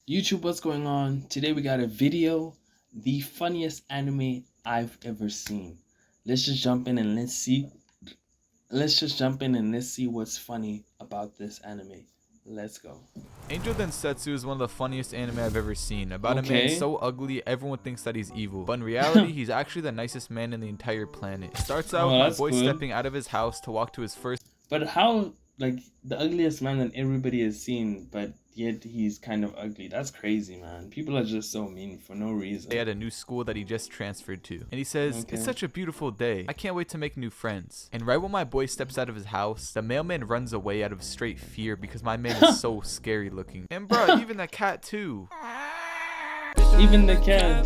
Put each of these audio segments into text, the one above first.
YouTube, what's going on? Today we got a video, the funniest anime I've ever seen. Let's just jump in and let's see. What's funny about this anime. Let's go. Angel Densetsu is one of the funniest anime I've ever seen. About a man so ugly, everyone thinks that he's evil. But in reality, he's actually the nicest man in the entire planet. It starts out with my boy stepping out of his house to walk to his first... But how, like, the ugliest man that everybody has seen, but yet he's kind of ugly. That's crazy, man. People are just so mean for no reason. They had a new school that he just transferred to. And he says, It's such a beautiful day. I can't wait to make new friends. And right when my boy steps out of his house, the mailman runs away out of straight fear because my man is so scary looking. And bro, even the cat too. Even the cat.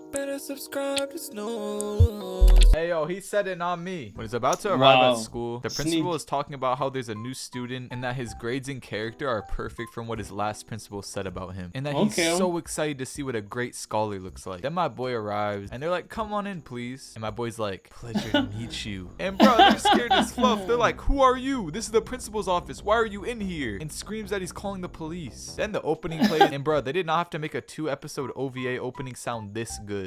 Better subscribe to snooze. Hey yo, he said it, not me. When he's about to arrive at school, the principal is talking about how there's a new student and that his grades and character are perfect from what his last principal said about him. And that he's so excited to see what a great scholar looks like. Then my boy arrives and they're like, come on in please. And my boy's like, pleasure to meet you. And bro, they're scared as fluff. They're like, who are you? This is the principal's office. Why are you in here? And screams that he's calling the police. Then the opening plays and bro, they did not have to make a 2-episode OVA opening sound this good.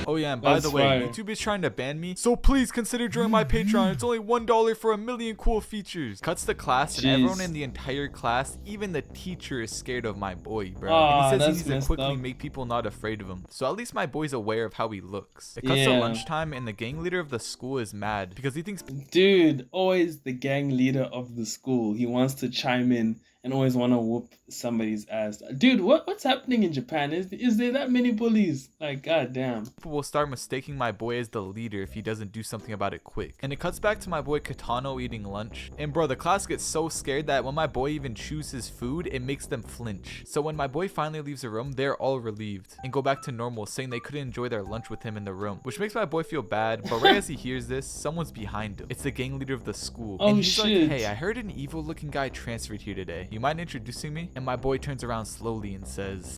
Oh yeah, and by the way, YouTube is trying to ban me, so please consider joining my Patreon. It's only $1 for a million cool features. Cuts to class and everyone in the entire class, even the teacher, is scared of my boy, bro. And he says he needs to quickly make people not afraid of him. So at least my boy's aware of how he looks. It cuts to lunchtime and the gang leader of the school is mad because he thinks, dude, always the gang leader of the school. He wants to chime in and always want to whoop somebody's ass. Dude, what's happening in Japan? Is there that many bullies? Like, goddamn. People will start mistaking my boy as the leader if he doesn't do something about it quick. And it cuts back to my boy Katano eating lunch. And bro, the class gets so scared that when my boy even chews his food, it makes them flinch. So when my boy finally leaves the room, they're all relieved and go back to normal, saying they couldn't enjoy their lunch with him in the room. Which makes my boy feel bad, but right as he hears this, someone's behind him. It's the gang leader of the school. And he's like, hey, I heard an evil looking guy transferred here today. You mind introducing me? And my boy turns around slowly and says,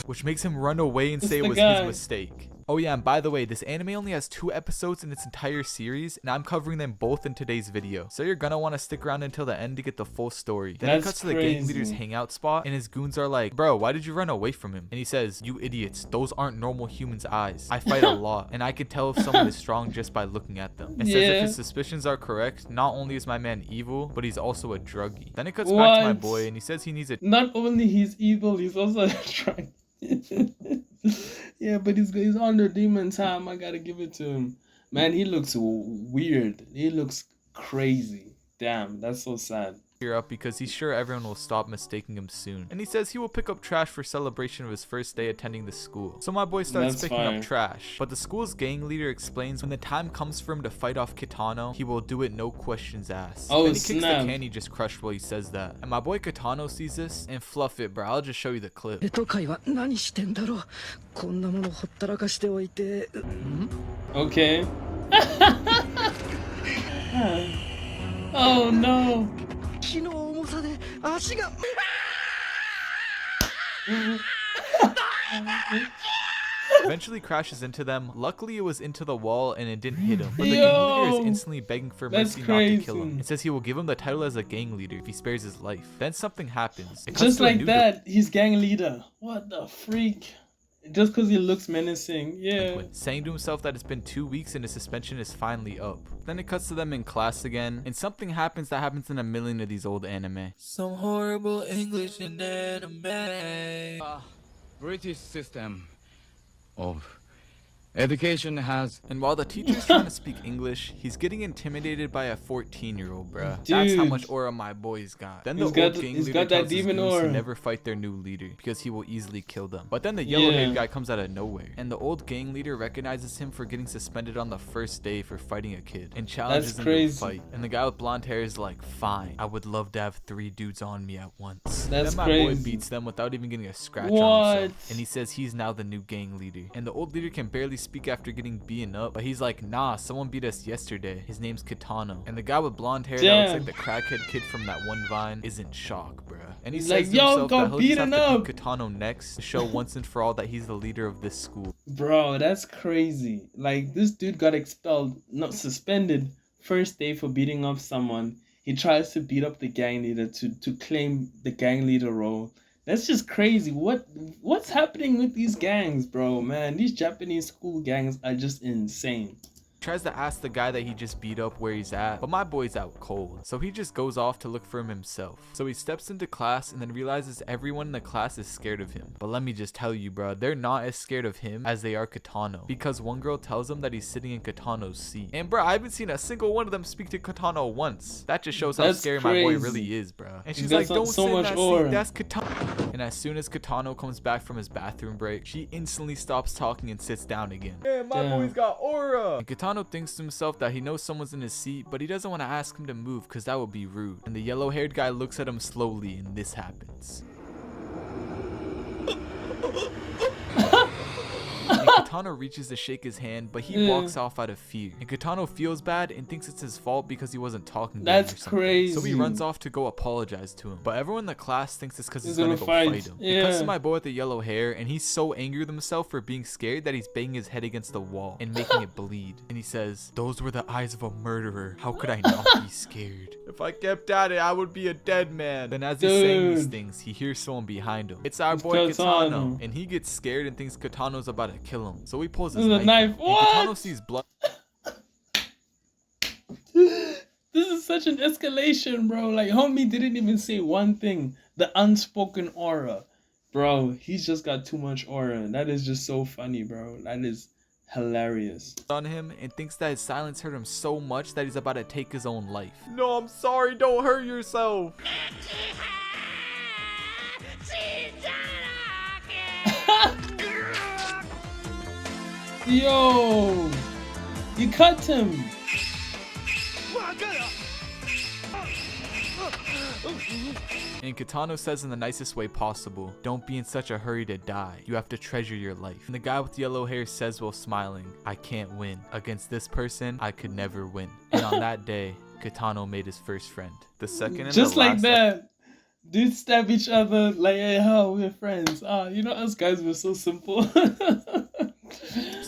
which makes him run away and say it was his mistake. Oh yeah, and by the way, this anime only has 2 episodes in its entire series, and I'm covering them both in today's video. So you're gonna want to stick around until the end to get the full story. Then it cuts to the gang leader's hangout spot, and his goons are like, bro, why did you run away from him? And he says, you idiots, those aren't normal humans' eyes. I fight a lot, and I can tell if someone is strong just by looking at them. And says if his suspicions are correct, not only is my man evil, but he's also a druggie. Then it cuts back to my boy, and he says he needs a... Not only he's evil, he's also a druggie. Yeah, but he's on the demon time. I gotta give it to him. Man, he looks weird. He looks crazy. Damn, that's so sad. Up because he's sure everyone will stop mistaking him soon. And he says he will pick up trash for celebration of his first day attending the school. So my boy starts picking up trash. But the school's gang leader explains when the time comes for him to fight off Kitano, he will do it no questions asked. Then he kicks the can he just crushed while he says that. And my boy Kitano sees this and fluff it, bro. I'll just show you the clip. Okay. Oh no. Eventually crashes into them. Luckily it was into the wall and it didn't hit him. But the gang leader is instantly begging for mercy not to kill him. It says he will give him the title as a gang leader if he spares his life. Then something happens. Just like that, he's gang leader. What the freak? Just because he looks menacing, saying to himself that it's been 2 weeks and his suspension is finally up. Then it cuts to them in class again, and something happens that happens in a million of these old anime. Some horrible English in anime. British system of education has... And while the teacher's trying to speak English, he's getting intimidated by a 14-year-old, bruh. That's how much aura my boy's got. Then the old gang leader tells his goons to never fight their new leader because he will easily kill them. But then the yellow-haired guy comes out of nowhere, and the old gang leader recognizes him for getting suspended on the first day for fighting a kid and challenges him to a fight. And the guy with blonde hair is like, fine, I would love to have 3 dudes on me at once. Then my boy beats them without even getting a scratch on himself, and he says he's now the new gang leader. And the old leader can barely speak after getting beaten up, but he's like, nah, someone beat us yesterday. His name's Kitano. And the guy with blonde hair that looks like the crackhead kid from that one Vine is in shock, bruh. And he says to himself that he'll just have to beat Kitano next to show once and for all that he's the leader of this school. Bro, that's crazy. Like, this dude got expelled, not suspended, first day for beating up someone, he tries to beat up the gang leader to claim the gang leader role. That's just crazy. What's happening with these gangs, bro? Man, these Japanese school gangs are just insane. Tries to ask the guy that he just beat up where he's at, but my boy's out cold, so he just goes off to look for him himself. So he steps into class and then realizes everyone in the class is scared of him. But let me just tell you, bro, they're not as scared of him as they are Kitano, because one girl tells him that he's sitting in Kitano's seat. And bro, I haven't seen a single one of them speak to Kitano once. That just shows how scary my boy really is, bro. And she's like, don't sit in that seat, that's Kitano. And as soon as Kitano comes back from his bathroom break, she instantly stops talking and sits down again. Man, my boy's got aura. And Kitano thinks to himself that he knows someone's in his seat, but he doesn't want to ask him to move because that would be rude. And the yellow-haired guy looks at him slowly, and this happens. And Kitano reaches to shake his hand, but he walks off out of fear. And Kitano feels bad and thinks it's his fault because he wasn't talking to him or something. That's crazy. So he runs off to go apologize to him. But everyone in the class thinks it's because he's gonna go fight him. It cuts to my boy with the yellow hair, and he's so angry with himself for being scared that he's banging his head against the wall and making it bleed. And he says, "Those were the eyes of a murderer. How could I not be scared? If I kept at it, I would be a dead man." Then as he's saying these things, he hears someone behind him. It's our boy Kitano. And he gets scared and thinks Kitano's about to kill him. So he pulls his knife. And Kitano sees blood. This is such an escalation, bro. Like, homie didn't even say one thing. The unspoken aura. Bro, he's just got too much aura. That is just so funny, bro. That is hilarious. On him and thinks that his silence hurt him so much that he's about to take his own life. No, I'm sorry. Don't hurt yourself. Yo, you cut him. And Kitano says in the nicest way possible, "Don't be in such a hurry to die. You have to treasure your life." And the guy with the yellow hair says while smiling, "I can't win. Against this person, I could never win." And on that day, Kitano made his first friend. The second and just the like last that. Dudes stab each other like, hey, how we're friends. You know, us guys were so simple.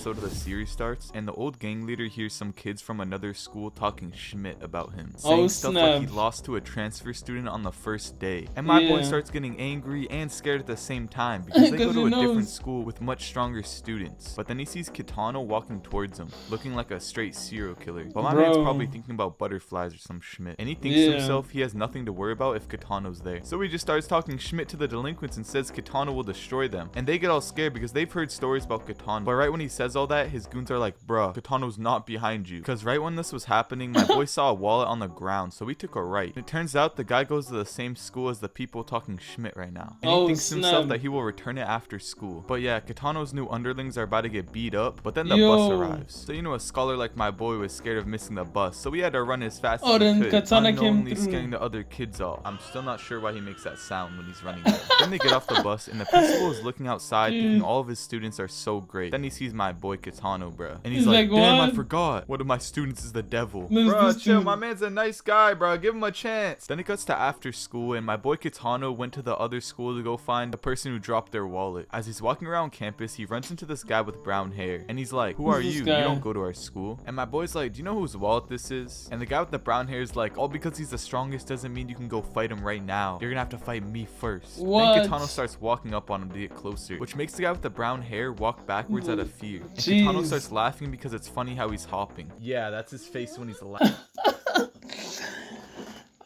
episode of the series starts, and the old gang leader hears some kids from another school talking Schmidt about him, saying stuff like he lost to a transfer student on the first day. And my boy starts getting angry and scared at the same time because they go to a different school with much stronger students. But then he sees Kitano walking towards him, looking like a straight serial killer. But my man's probably thinking about butterflies or some Schmidt, and he thinks to himself he has nothing to worry about if Kitano's there. So he just starts talking Schmidt to the delinquents and says Kitano will destroy them. And they get all scared because they've heard stories about Kitano. But right when he says all that, his goons are like, bruh, Kitano's not behind you. Because right when this was happening, my boy saw a wallet on the ground, so we took a right. And it turns out the guy goes to the same school as the people talking Schmidt right now. And he thinks to himself that he will return it after school. But yeah, Kitano's new underlings are about to get beat up, but then the bus arrives. So you know, a scholar like my boy was scared of missing the bus, so we had to run as fast as we could, unknowingly scaring the other kids off. I'm still not sure why he makes that sound when he's running there. Then they get off the bus, and the principal is looking outside, thinking all of his students are so great. Then he sees my boy Kitano, bro, and he's like, damn, I forgot. One of my students is the devil. Bro, chill, my man's a nice guy, bro. Give him a chance. Then it cuts to after school, and my boy Kitano went to the other school to go find the person who dropped their wallet. As he's walking around campus, he runs into this guy with brown hair, and he's like, who are you? You don't go to our school. And my boy's like, do you know whose wallet this is? And the guy with the brown hair is like, all because he's the strongest doesn't mean you can go fight him right now. You're gonna have to fight me first. Then Kitano starts walking up on him to get closer, which makes the guy with the brown hair walk backwards out of fear. And Kitano starts laughing because it's funny how he's hopping. Yeah, that's his face when he's laughing.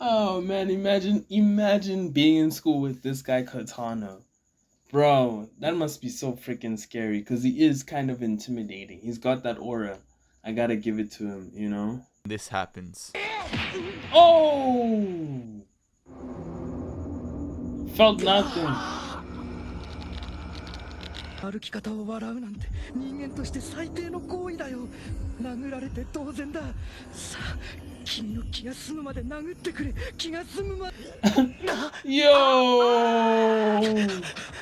Oh man, imagine being in school with this guy Kitano. Bro, that must be so freaking scary because he is kind of intimidating. He's got that aura. I gotta give it to him, you know? This happens. Oh! Felt nothing. 歩き方を笑うなんて人間として最低の行為だよ。殴られて当然だ。さあ、君の気が済むまで殴ってくれ。気が済むまで。Yo!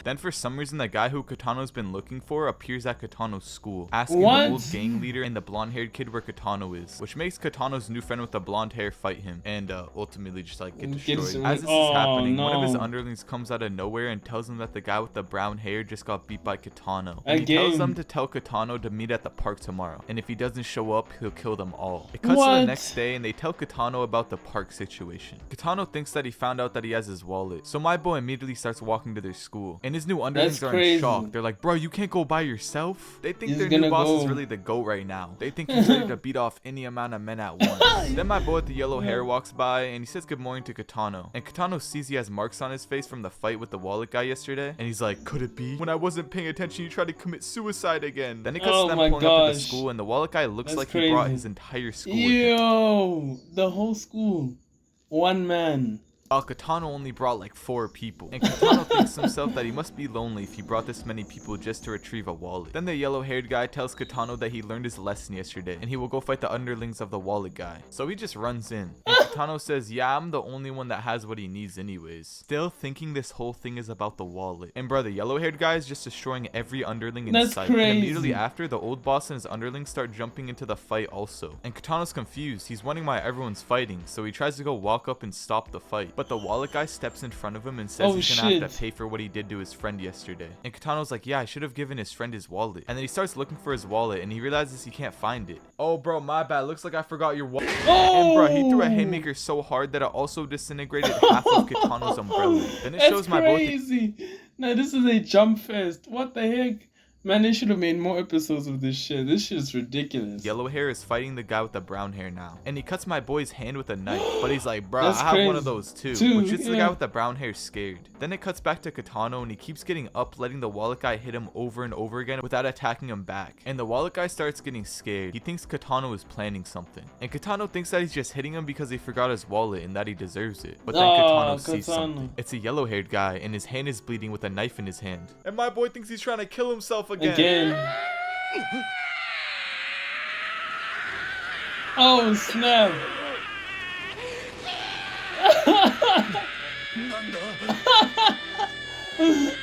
Then for some reason, the guy who Katano's been looking for appears at Katano's school, asking the old gang leader and the blonde-haired kid where Katano is, which makes Katano's new friend with the blonde hair fight him and ultimately just like get destroyed. As this is happening, one of his underlings comes out of nowhere and tells him that the guy with the brown hair just got beat by Katano. And he tells them to tell Katano to meet at the park tomorrow, and if he doesn't show up, he'll kill them all. It cuts to the next day and they tell Katano about the park situation. Katano thinks that he found out that he has his wallet, so my boy immediately starts walking to their school, and his new underlings are in shock. They're like, bro, you can't go by yourself? They think their new boss is really the GOAT right now. They think he's ready to beat off any amount of men at once. Then my boy with the yellow hair walks by and he says good morning to Katano, and Katano sees he has marks on his face from the fight with the wallet guy yesterday, and he's like, could it be? When I wasn't paying attention, you tried to commit suicide again. Then it cuts to them pulling up to the school, and the wallet guy looks like he brought his entire school with him. The whole school. One man. Katano only brought like 4 people, and Katano thinks to himself that he must be lonely if he brought this many people just to retrieve a wallet. Then the yellow-haired guy tells Katano that he learned his lesson yesterday, and he will go fight the underlings of the wallet guy. So he just runs in, and Katano says, yeah, I'm the only one that has what he needs anyways, still thinking this whole thing is about the wallet. And bro, the yellow-haired guy is just destroying every underling in sight. And immediately after, the old boss and his underlings start jumping into the fight also, and Katano's confused. He's wondering why everyone's fighting, so he tries to go walk up and stop the fight, but the wallet guy steps in front of him and says he's gonna have to pay for what he did to his friend yesterday. And Katano's like, yeah, I should have given his friend his wallet. And then he starts looking for his wallet and he realizes he can't find it. Oh bro, my bad, looks like I forgot your wallet. And bro, he threw a haymaker so hard that it also disintegrated half of Katano's umbrella. Then it shows my boy. No, this is a jump fest. What the heck? Man, they should have made more episodes of this shit. This shit is ridiculous. Yellow hair is fighting the guy with the brown hair now, and he cuts my boy's hand with a knife, but he's like, bruh, I have one of those too, which gets the guy with the brown hair scared. Then it cuts back to Katano, and he keeps getting up, letting the wallet guy hit him over and over again without attacking him back. And the wallet guy starts getting scared. He thinks Katano is planning something, and Katano thinks that he's just hitting him because he forgot his wallet and that he deserves it. But then Katano sees something. It's a yellow-haired guy, and his hand is bleeding with a knife in his hand. And my boy thinks he's trying to kill himself again. Oh snap.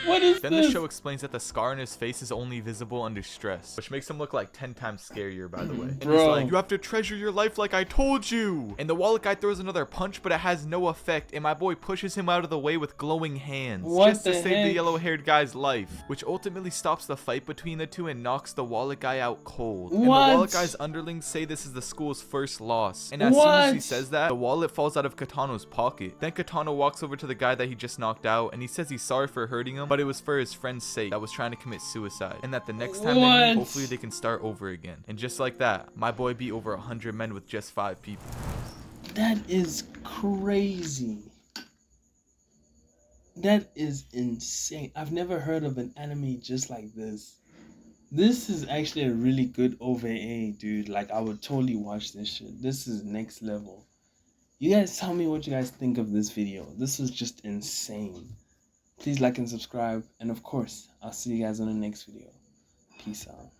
What is then this? The show explains that the scar on his face is only visible under stress, which makes him look like 10 times scarier, by the way. And he's like, you have to treasure your life like I told you. And the wallet guy throws another punch, but it has no effect, and my boy pushes him out of the way with glowing hands just to save the yellow-haired guy's life, which ultimately stops the fight between the two and knocks the wallet guy out cold. And the wallet guy's underlings say this is the school's first loss, and as soon as he says that, the wallet falls out of Katano's pocket. Then Katano walks over to the guy that he just knocked out, and he says he's sorry for hurting him, but it was for his friend's sake that was trying to commit suicide, and that the next time they meet, hopefully they can start over again. And just like that, my boy beat over 100 men with just 5 people. That is crazy. That is insane. I've never heard of an anime just like this. This is actually a really good OVA, dude. Like, I would totally watch this shit. This is next level. You guys tell me what you guys think of this video. This was just insane. Please like and subscribe. And of course, I'll see you guys on the next video. Peace out.